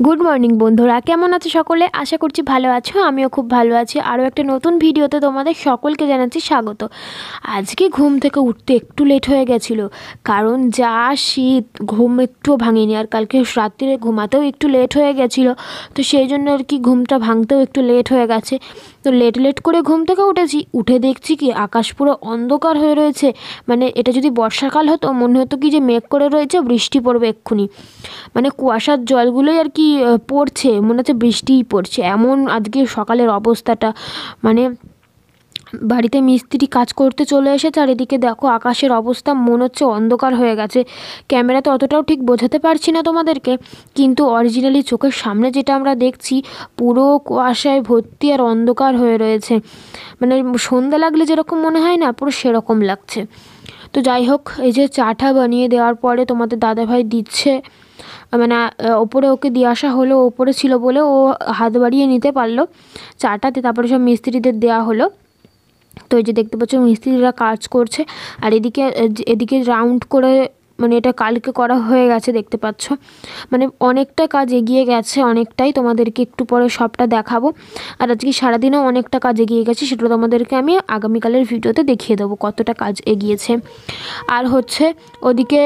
Good morning বন্ধুরা, কেমন আছো সকলে? আশা করছি ভালো আছো। আমিও খুব ভালো আছি। আরও একটা নতুন ভিডিওতে তোমাদের সকলকে জানাচ্ছি স্বাগত। আজকে ঘুম থেকে উঠতে একটু লেট হয়ে গেছিলো, কারণ যা শীত, ঘুম একটুও ভাঙেনি। আর কালকে রাত্রিরে ঘুমাতেও একটু লেট হয়ে গেছিলো, তো সেই জন্য আর কি ঘুমটা ভাঙতেও একটু লেট হয়ে গেছে। তো লেট করে ঘুম থেকে উঠেছি, উঠে দেখছি কি আকাশ পুরো অন্ধকার হয়ে রয়েছে। মানে এটা যদি বর্ষাকাল হতো, মনে হতো কি যে মেঘ করে রয়েছে, বৃষ্টি পড়বে এক্ষুনি। মানে কুয়াশার জলগুলোই আর কি পড়ছে, মনে হচ্ছে বৃষ্টিই পড়ছে, এমন আজকে সকালের অবস্থাটা। মানে বাড়িতে মিস্ত্রি কাজ করতে চলে এসেছে, আর এদিকে দেখো আকাশের অবস্থা, মনে হচ্ছে অন্ধকার হয়ে গেছে। ক্যামেরাতে অতটাও ঠিক বোঝাতে পারছি না তোমাদেরকে, কিন্তু অরিজিনালি চোখের সামনে যেটা আমরা দেখছি, পুরো কুয়াশায় ভর্তি আর অন্ধকার হয়ে রয়েছে। মানে সন্ধ্যা লাগলে যেরকম মনে হয় না, পুরো সেরকম লাগছে। তো যাই হোক, এই যে চাটা বানিয়ে দেওয়ার পরে তোমাদের দাদাভাই দিচ্ছে, মানে ওপরে ওকে দিয়ে আসা হলো, ওপরে ছিল বলে ও হাত বাড়িয়ে নিতে পারলো চাটাতে। তারপরে সব মিস্ত্রিদের দেওয়া হলো। তো এই যে দেখতে পাচ্ছ মিস্ত্রিরা কাজ করছে, আর এদিকে রাউন্ড করে, মানে এটা কালকে করা হয়ে গেছে দেখতে পাচ্ছ। মানে অনেকটা কাজ এগিয়ে গেছে, অনেকটাই। তোমাদেরকে একটু পরে সবটা দেখাবো। আর আজকে সারাদিনেও অনেকটা কাজ এগিয়ে গেছে, সেটা তোমাদেরকে আমি আগামীকালের ভিডিওতে দেখিয়ে দেবো কতটা কাজ এগিয়েছে। আর হচ্ছে ওদিকে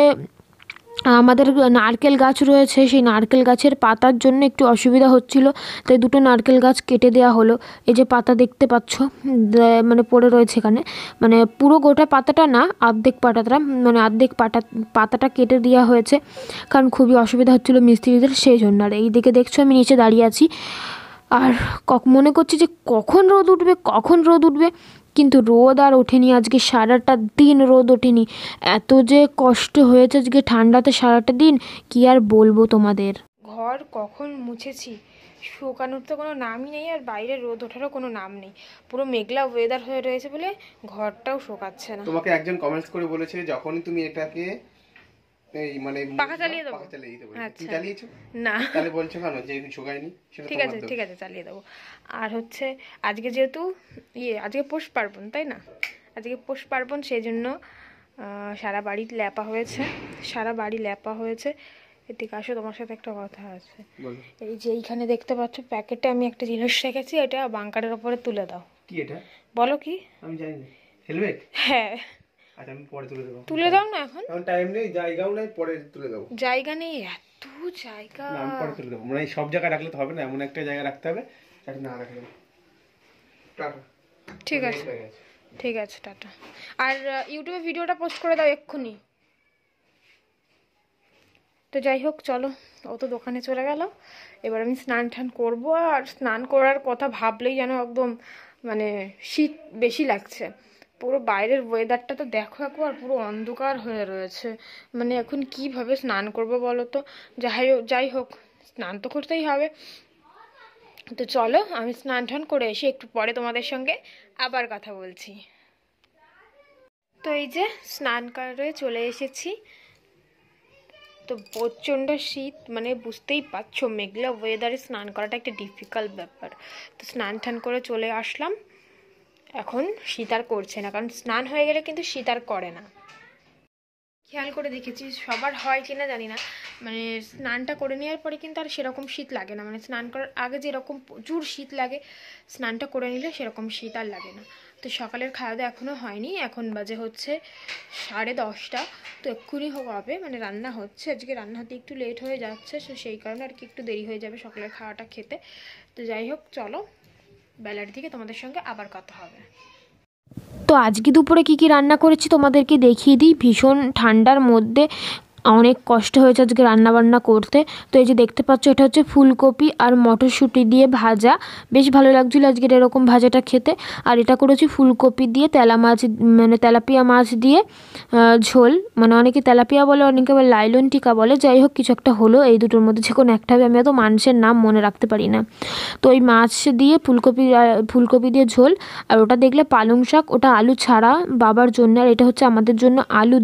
আমাদের নারকেল গাছ রয়েছে, সেই নারকেল গাছের পাতার জন্য একটু অসুবিধা হচ্ছিল, তাই দুটো নারকেল গাছ কেটে দেওয়া হলো। এই যে পাতা দেখতে পাচ্ছ, মানে পড়ে রয়েছে এখানে, মানে পুরো গোটা পাতাটা না, অর্ধেক পাতাটা কেটে দেওয়া হয়েছে, কারণ খুবই অসুবিধা হচ্ছিলো মিস্ত্রিদের, সেই জন্য। আর এই দিকে দেখছো আমি নিচে দাঁড়িয়ে আছি, আর মনে করছি যে কখন রোদ উঠবে, কিন্তু রোদ আর ওঠেনি। আজকে সারাটা দিন রোদ ওঠেনি, এত যে কষ্ট হয়েছে আজকে ঠান্ডাতে সারাটা দিন, কি আর বলবো তোমাদের। ঘর কখন মুছেছি, শুকানোর তো কোনো নামই নেই, আর বাইরে রোদ ওঠারও কোনো নাম নেই। পুরো মেঘলা ওয়েদার হয়ে রয়েছে বলে ঘরটাও শুকাচ্ছে না। তোমাকে একজন কমেন্টস করে বলেছে যখনই তুমি এটাকে এই মানে পাখা চালিয়ে দেবো, তুমি চালিয়েছো না তাহলে বলছো কেন যে শুকায়নি? সেটা ঠিক আছে চালিয়ে দেবো। আর হচ্ছে আজকে যেহেতু আজকে পৌষ পার্বণ, তাই না? আজকে পৌষ পার্বণ, সেই জন্য সারা বাড়ি ল্যাপা হয়েছে। এদিকে আসো, তোমার সাথে একটা কথা আছে। এই যে এইখানে দেখতে পাচ্ছ প্যাকেটে আমি একটা জিনিস রেখেছি, এটা বাঙ্কারের ওপরে তুলে দাও। কি এটা? বলো কি? আমি জানি না। হেলমেট? হ্যাঁ। আচ্ছা আমি পরে তুলে দেবো। তুলে দাও না, এখন টাইম নেই, জায়গাও নেই, পরে তুলে দেবো। জায়গা নেই, এত জায়গা। না আমি পরে তুলে দেবো, মানে সব জায়গায় রাখলে তো হবে না, এমন একটা জায়গায় রাখতে হবে যাতে না রাখলে। ঠিক আছে টাটা। আর ইউটিউবে ভিডিওটা পোস্ট করে দাও এক্ষুনি। তো যাই হোক, চলো, ও তো দোকানে চলে গেল, এবার আমি স্নান টান করবো। আর স্নান করার কথা ভাবলেই যেন একদম মানে শীত বেশি লাগছে। পুরো বাইরের ওয়েদারটা তো দেখো একবার, পুরো অন্ধকার হয়ে রয়েছে। মানে এখন কিভাবে স্নান করবো বলো তো? যাই হোক, স্নান তো করতেই হবে। তো চলো, আমি স্নান টান করে এসে একটু পরে তোমাদের সঙ্গে আবার কথা বলছি। তো এই যে স্নান করে চলে এসেছি। তো প্রচণ্ড শীত, মানে বুঝতেই পারছো, মেঘলা ওয়েদারে স্নান করাটা একটা ডিফিকাল্ট ব্যাপার। তো স্নান টান করে চলে আসলাম। এখন শীত আর করছে না, কারণ স্নান হয়ে গেলে কিন্তু শীত আর করে না। খেয়াল করে দেখেছি, সবার হয় কিনা জানি না, মানে স্নানটা করে নেওয়ার পরে কিন্তু আর সেরকম শীত লাগে না। মানে স্নান করার আগে যেরকম প্রচুর শীত লাগে, স্নানটা করে নিলে সেরকম শীত আর লাগে না। তো সকালের খাওয়া দাওয়া এখনও হয়নি, এখন বাজে হচ্ছে 10:30। তো এক্ষুনি হবে, মানে রান্না হচ্ছে। আজকে রান্না হতে একটু লেট হয়ে যাচ্ছে, তো সেই কারণে আর কি একটু দেরি হয়ে যাবে সকালের খাওয়াটা খেতে। তো যাই হোক, চলো বেলার দিকে তোমাদের সঙ্গে আবার কথা হবে। তো আজকে দুপুরে কি রান্না করেছি তোমাদেরকে দেখিয়ে দিই। ভীষণ ঠান্ডার মধ্যে অনেক কষ্ট হয়েছে আজকে রান্নাবান্না করতে। তো এই যে দেখতে পাচ্ছ, এটা হচ্ছে ফুলকপি আর মটরশুঁটি দিয়ে ভাজা, বেশ ভালো লাগছিলো আজকের এরকম ভাজাটা খেতে। আর এটা করেছি ফুলকপি দিয়ে মানে তেলাপিয়া মাছ দিয়ে ঝোল, মানে অনেকে তেলাপিয়া বলে, অনেকে আবার লাইলন টিকা বলে। যাই হোক, কিছু একটা হলো, এই দুটোর মধ্যে যে কোনো একটা হবে, আমি তো মাংসের নাম মনে রাখতে পারি না। তো ওই মাছ দিয়ে ফুলকপি দিয়ে ঝোল। আর ওটা দেখলে পালং শাক, ওটা আলু ছাড়া বাবার জন্য, আর এটা হচ্ছে আমাদের জন্য আলু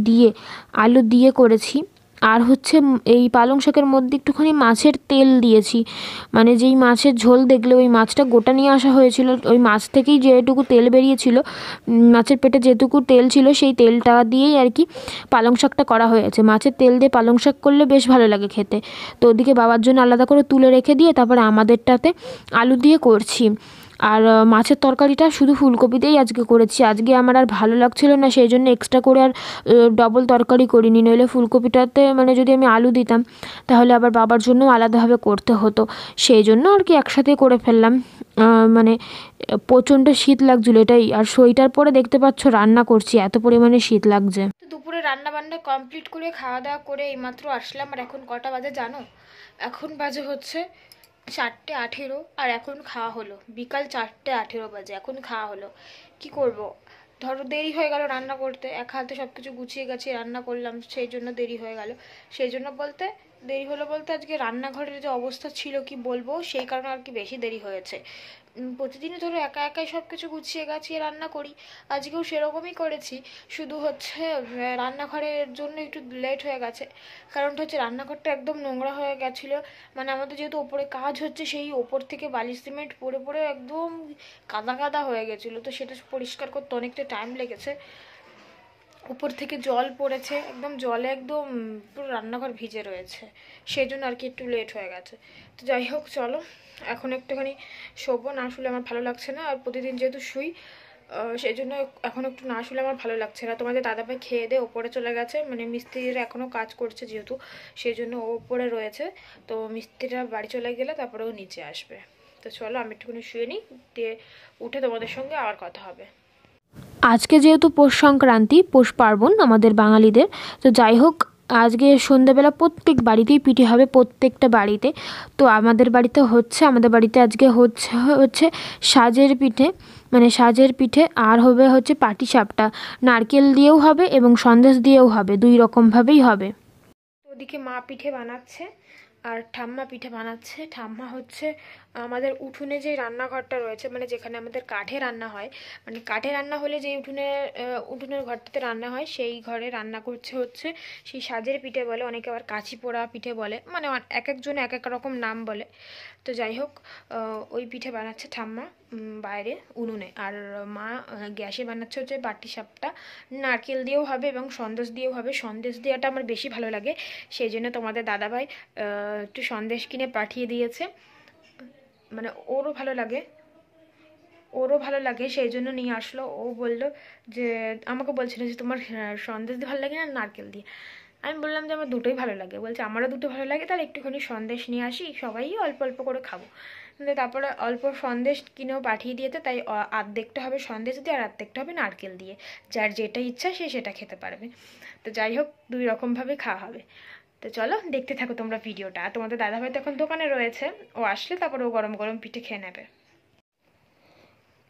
দিয়ে করেছি। আর হচ্ছে এই পালং শাকের মধ্যে একটুখানি মাছের তেল দিয়েছি, মানে যেই মাছের ঝোল দেখলে ওই মাছটা গোটা নিয়ে আসা হয়েছিল, ওই মাছ থেকেই যেটুকু তেল বেরিয়েছিল, মাছের পেটে যেটুকু তেল ছিল সেই তেলটা দিয়েই আর কি পালং শাকটা করা হয়েছে। মাছের তেল দিয়ে পালং শাক করলে বেশ ভালো লাগে খেতে। তো ওদিকে বাবার জন্য আলাদা করে তুলে রেখে দিয়ে তারপরে আমাদেরটাতে আলু দিয়ে করছি। আর মাছের তরকারিটা শুধু ফুলকপি দিয়েই আজকে করেছি। আজকে আমার আর ভালো লাগছিল না, সেই জন্য এক্সট্রা করে আর ডবল তরকারি করিনি, নইলে ফুলকপিটাতে মানে যদি আমি আলু দিতাম তাহলে আবার বাবার জন্য আলাদাভাবে করতে হতো, সেই জন্য আর কি একসাথে করে ফেললাম। মানে প্রচণ্ড শীত লাগছিলো এটাই, আর সোয়েটার পরে দেখতে পাচ্ছ রান্না করছি, এত পরিমাণে শীত লাগছে। তো দুপুরে রান্না বান্না কমপ্লিট করে খাওয়া দাওয়া করে এইমাত্র আসলাম। আর এখন কটা বাজে জানো? এখন বাজে হচ্ছে 4:18, আর এখন খাওয়া হলো বিকাল 4:18 বাজে, এখন খাওয়া হলো। কি করব, ধরো দেরি হয়ে গেল রান্না করতে, এক হাতে সব কিছু গুছিয়ে গেছি রান্না করলাম, সেই জন্য দেরি হয়ে গেল। সেই জন্য দেরি হলো বলতে আজকে রান্নাঘরের যে অবস্থা ছিল কি বলবো, সেই কারণে আর কি বেশি দেরি হয়েছে। প্রতিদিনই ধরো একা একাই সব কিছু গুছিয়ে গাছিয়ে রান্না করি, আজকেও সেরকমই করেছি, শুধু হচ্ছে রান্নাঘরের জন্য একটু লেট হয়ে গেছে। কারণটা হচ্ছে রান্নাঘরটা একদম নোংরা হয়ে গেছিলো, মানে আমাদের যেহেতু ওপরে কাজ হচ্ছে, সেই ওপর থেকে বালি সিমেন্ট পড়ে পড়ে একদম কাদা কাদা হয়ে গেছিলো, তো সেটা পরিষ্কার করতে অনেকটা টাইম লেগেছে। উপর থেকে জল পড়েছে, একদম জলে একদম পুরো রান্নাঘর ভিজে রয়েছে, সেই জন্য আর কি একটু লেট হয়ে গেছে। তো যাই হোক চলো, এখন একটুখানি শোবো, না শুলে আমার ভালো লাগছে না। আর প্রতিদিন যেহেতু শুই, সেই জন্য এখন একটু না শুলে আমার ভালো লাগছে না। তোমাদের দাদাভাই খেয়ে দিয়ে ওপরে চলে গেছে, মানে মিস্ত্রিরা এখনও কাজ করছে যেহেতু, সেই জন্য ও ওপরে রয়েছে। তো মিস্ত্রিরা বাড়ি চলে গেলে তারপরে ও নিচে আসবে। তো চলো আমি একটুখানি শুয়ে নিই, দিয়ে উঠে তোমাদের সঙ্গে আবার কথা হবে। আজকে যেহেতু পৌষ সংক্রান্তি, পৌষ পার্বণ আমাদের বাঙালিদের, তো যাই হোক আজকে সন্ধ্যাবেলা প্রত্যেক বাড়িতেই পিঠে হবে, প্রত্যেকটা বাড়িতে। তো আমাদের বাড়িতে আজকে হচ্ছে সাজের পিঠে, মানে সাজের পিঠে, আর হবে হচ্ছে পাটিসাপটা, নারকেল দিয়েও হবে এবং সন্দেশ দিয়েও হবে, দুই রকমভাবেই হবে। ওদিকে মা পিঠে বানাচ্ছে আর ঠাম্মা পিঠে বানাচ্ছে। ঠাম্মা হচ্ছে আমাদের উঠোনে যে রান্নাঘরটা রয়েছে, মানে যেখানে আমাদের কাঠে রান্না হয়, মানে কাঠে রান্না হলে যে উঠোনের ঘরটাতে রান্না হয়, সেই ঘরে রান্না করছে হচ্ছে সেই সাজের পিঠে বলে, অনেকে আবার কাঁচি পোড়া পিঠে বলে, মানে এক একজনে এক এক রকম নাম বলে। তো যাই হোক ওই পিঠে বানাচ্ছে ঠাম্মা বাইরে উনুনে, আর মা গ্যাসে বানাচ্ছে হচ্ছে পাটিসাপটা, নারকেল দিয়েও হবে এবং সন্দেশ দিয়েও হবে। সন্দেশ দেওয়াটা আমার বেশি ভালো লাগে, সেই জন্য তোমাদের দাদাভাই একটু সন্দেশ কিনে পাঠিয়ে দিয়েছে, মানে ওরও ভালো লাগে সেই জন্য নিয়ে আসলো। ও বললো যে, আমাকে বলছিল যে তোমার সন্দেশ দিয়ে ভালো লাগে না নারকেল দিয়ে? আমি বললাম যে আমার দুটোই ভালো লাগে। বলছে আমারও দুটো ভালো লাগে, তাহলে একটুখানি সন্দেশ নিয়ে আসি, সবাই অল্প অল্প করে খাবো। তারপরে অল্প সন্দেশ কিনেও পাঠিয়ে দিয়েছে, তাই আর্ধেকটা হবে সন্দেশ দিয়ে আর আর্ধেকটা হবে নারকেল দিয়ে, যার যেটা ইচ্ছা সে সেটা খেতে পারবে। তো যাই হোক দুই রকমভাবে খাওয়া হবে। তো চলো দেখতে থাকো তোমরা ভিডিওটা। আর তোমাদের দাদাভাই তো এখন দোকানে রয়েছে, ও আসলে তারপর ও গরম গরম পিঠে খেয়ে নেবে।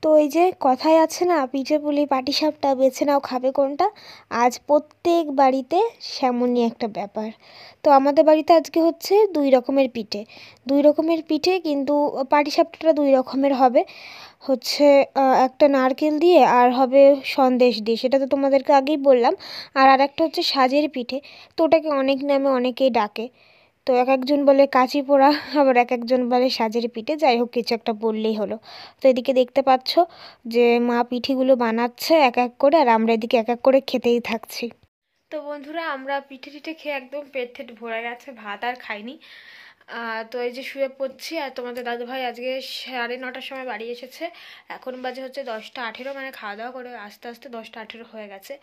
তো এই যে কথায় আছে না, পিঠে পুলি পাটিসাপটা বেছে নাও খাবে কোনটা। আজ প্রত্যেক বাড়িতে সেমনই একটা ব্যাপার। তো আমাদের বাড়িতে আজকে হচ্ছে দুই রকমের পিঠে, কিন্তু পাটিসাপটাটা দুই রকমের হবে। হচ্ছে একটা নারকেল দিয়ে আর হবে সন্দেশ দিয়ে, সেটা তো তোমাদেরকে আগেই বললাম। আর আরেকটা হচ্ছে সাজের পিঠে, তো ওটাকে অনেক নামে অনেকেই ডাকে। তো এক একজন বলে কাঁচি পোড়া, আবার এক একজন বলে সাজের পিঠে, যাই হোক কিছু একটা বললেই হলো। তো এদিকে দেখতে পাচ্ছ যে মা পিঠেগুলো বানাচ্ছে এক এক করে, আর আমরা এদিকে এক এক করে খেতেই থাকছি। তো বন্ধুরা আমরা পিঠে টিঠে খেয়ে একদম পেট ঠেট ভরে গেছে, ভাত আর খাইনি। তো এই যে শুয়ে পড়ছি, আর তোমাদের দাদুভাই আজকে 9:30টার সময় বাড়ি এসেছে। এখন বাজে হচ্ছে 10:18, মানে খাওয়া দাওয়া করে আস্তে আস্তে 10:18 হয়ে গেছে।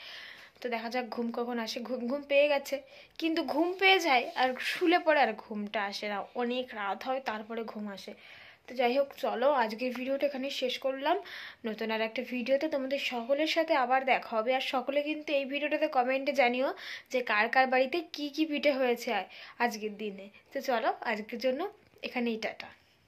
তো দেখা যাক ঘুম কখন আসে। ঘুম পেয়ে গেছে, কিন্তু ঘুম পেয়ে যায় আর শুলে পড়ে আর ঘুমটা আসে না, অনেক রাত হয় তারপরে ঘুম আসে। তো যাই হোক চলো আজকের ভিডিওটা এখানে শেষ করলাম। নতুন আর একটা ভিডিওতে তোমাদের সকলের সাথে আবার দেখা হবে। আর সকলে কিন্তু এই ভিডিওটাতে কমেন্টে জানিও যে কার কার বাড়িতে কি কি পিঠে হয়েছে আজকের দিনে। তো চলো আজকের জন্য এখানেই টাটা।